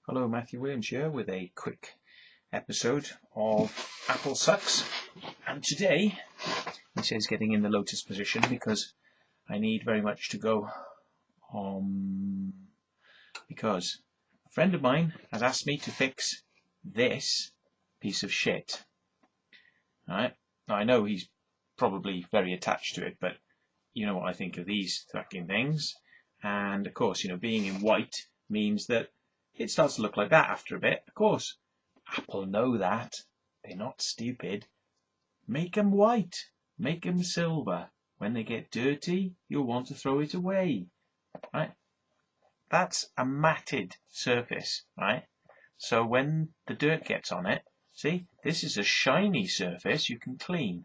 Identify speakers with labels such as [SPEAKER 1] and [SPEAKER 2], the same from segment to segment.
[SPEAKER 1] Hello, Matthew Williams here with a quick episode of Apple Sucks, and today it says getting in the Lotus position because I need very much to go because a friend of mine has asked me to fix this piece of shit. Alright, now I know he's probably very attached to it, but you know what I think of these fucking things, and of course, you know, being in white means that it starts to look like that after a bit. Of course, Apple know that. They're not stupid. Make them white. Make them silver. When they get dirty, you'll want to throw it away. Right? That's a matted surface, right? So when the dirt gets on it, see, this is a shiny surface you can clean.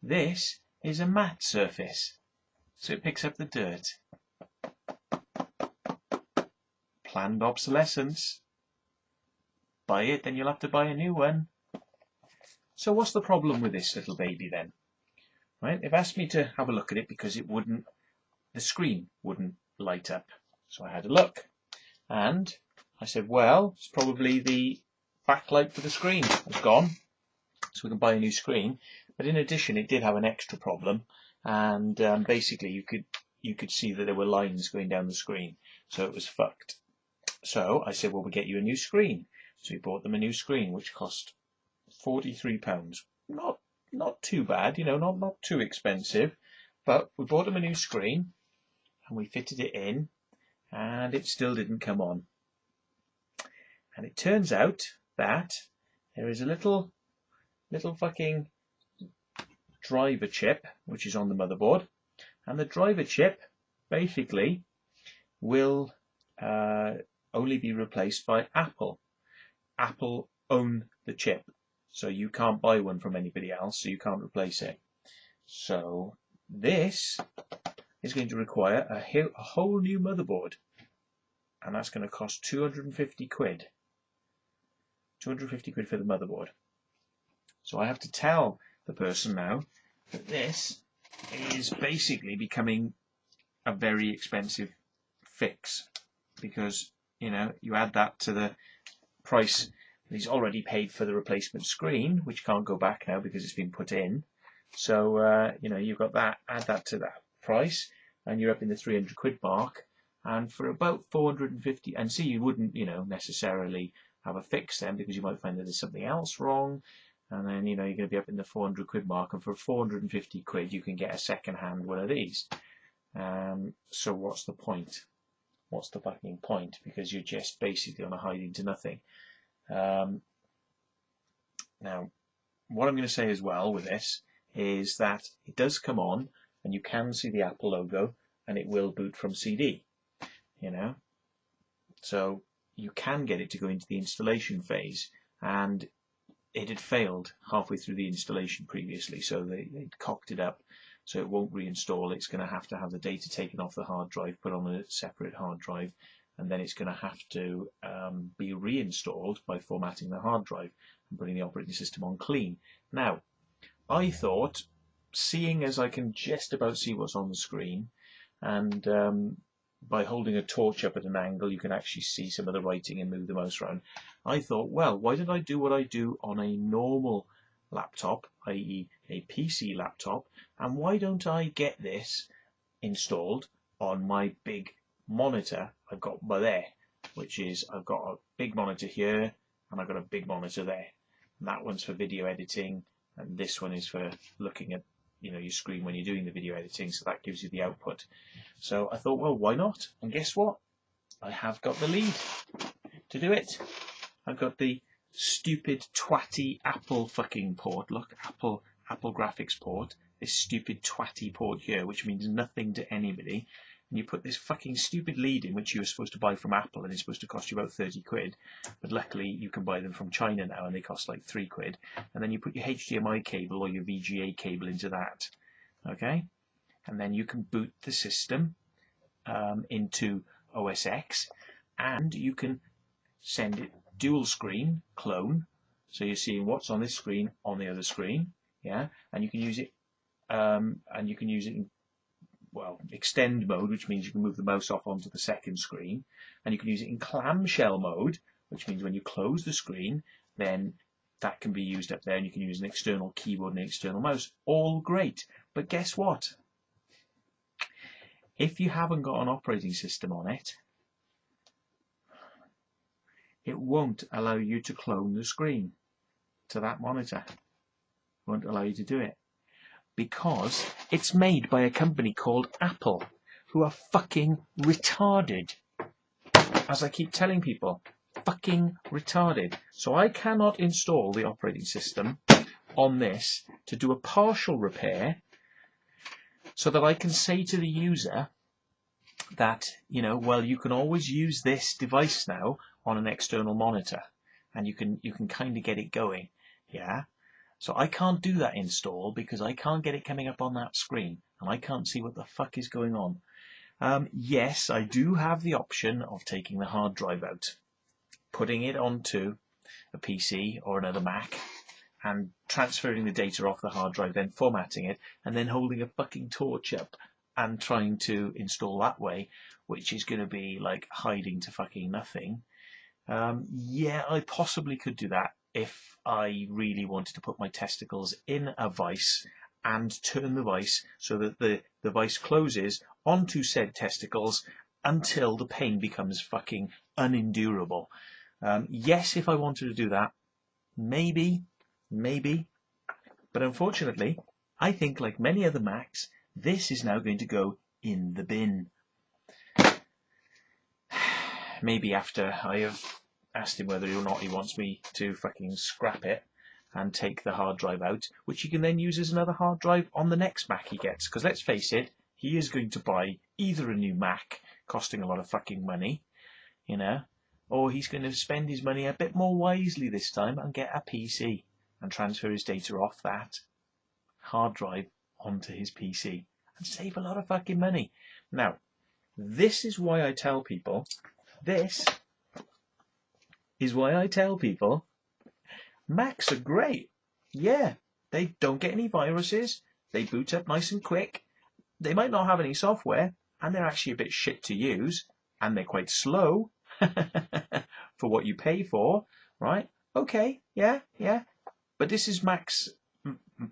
[SPEAKER 1] This is a matte surface, so it picks up the dirt. Planned obsolescence. Buy it, then you'll have to buy a new one. So what's the problem with this little baby then? Right, they've asked me to have a look at it because the screen wouldn't light up. So I had a look, and I said, well, it's probably the backlight for the screen has gone, so we can buy a new screen. But in addition, it did have an extra problem, and basically you could see that there were lines going down the screen, so it was fucked. So I said, well, we'll get you a new screen. So we bought them a new screen, which cost £43. Not too bad, you know, not too expensive. But we bought them a new screen, and we fitted it in, and it still didn't come on. And it turns out that there is a little fucking driver chip, which is on the motherboard. And the driver chip, basically, will only be replaced by Apple. Apple own the chip, so you can't buy one from anybody else, so you can't replace it. So this is going to require a whole new motherboard, and that's going to cost 250 quid. 250 quid for the motherboard. So I have to tell the person now that this is basically becoming a very expensive fix, because you know, you add that to the price that he's already paid for the replacement screen, which can't go back now because it's been put in. So you know, you've got that, add that to that price, and you're up in the 300 quid mark. And for about 450, and see, you wouldn't, you know, necessarily have a fix then, because you might find that there's something else wrong, and then, you know, you're going to be up in the 400 quid mark, and for 450 quid you can get a second hand one of these. So what's the point? What's the fucking point? Because you're just basically on a hiding to nothing. Now, what I'm going to say as well with this is that it does come on, and you can see the Apple logo, and it will boot from CD. You know, so you can get it to go into the installation phase, and it had failed halfway through the installation previously, so they'd cocked it up. So it won't reinstall. It's going to have the data taken off the hard drive, put on a separate hard drive, and then it's going to have to be reinstalled by formatting the hard drive and putting the operating system on clean. Now, I thought, seeing as I can just about see what's on the screen, and by holding a torch up at an angle you can actually see some of the writing and move the mouse around, I thought, well, why did I do what I do on a normal laptop, i.e. a PC laptop, and why don't I get this installed on my big monitor I've got by there, which is, I've got a big monitor here and I've got a big monitor there, and that one's for video editing, and this one is for looking at, you know, your screen when you're doing the video editing, so that gives you the output. So I thought, well, why not? And guess what? I have got the lead to do it. I've got the stupid twatty Apple fucking port. Look, Apple graphics port. this stupid twatty port here, which means nothing to anybody, and you put this fucking stupid lead in, which you were supposed to buy from Apple, and it's supposed to cost you about 30 quid, but luckily you can buy them from China now, and they cost like 3 quid, and then you put your HDMI cable or your VGA cable into that, okay, and then you can boot the system into OS X, and you can send it dual screen clone, so you're seeing what's on this screen on the other screen, yeah, and you can use it in, well, extend mode, which means you can move the mouse off onto the second screen, and you can use it in clamshell mode, which means when you close the screen, then that can be used up there, and you can use an external keyboard and an external mouse. All great, but guess what? If you haven't got an operating system on it, it won't allow you to clone the screen to that monitor. It won't allow you to do it, because it's made by a company called Apple, who are fucking retarded. As I keep telling people, fucking retarded. So I cannot install the operating system on this to do a partial repair, so that I can say to the user that, you know, well, you can always use this device now on an external monitor, and you can kind of get it going, yeah. So I can't do that install because I can't get it coming up on that screen, and I can't see what the fuck is going on. Yes, I do have the option of taking the hard drive out, putting it onto a PC or another Mac, and transferring the data off the hard drive, then formatting it, and then holding a fucking torch up and trying to install that way, which is going to be like hiding to fucking nothing. Yeah, I possibly could do that if I really wanted to put my testicles in a vice and turn the vice so that the vice closes onto said testicles until the pain becomes fucking unendurable. Yes, if I wanted to do that, maybe, but unfortunately, I think like many other Macs, this is now going to go in the bin. Maybe after I have asked him whether or not he wants me to fucking scrap it and take the hard drive out, which he can then use as another hard drive on the next Mac he gets. Because let's face it, he is going to buy either a new Mac, costing a lot of fucking money, you know, or he's going to spend his money a bit more wisely this time and get a PC and transfer his data off that hard drive onto his PC and save a lot of fucking money. Now, this is why I tell people, Macs are great. Yeah, they don't get any viruses, they boot up nice and quick, they might not have any software, and they're actually a bit shit to use, and they're quite slow for what you pay for, right? Okay, yeah. But this is Mac's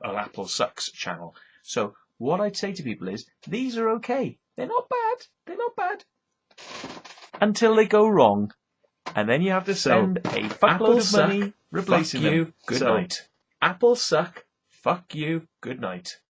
[SPEAKER 1] Apple Sucks channel. So what I'd say to people is, these are okay. They're not bad. Until they go wrong. And then you have to spend a fuckload of money replacing them. Good night. Apple suck. Fuck you. Good night.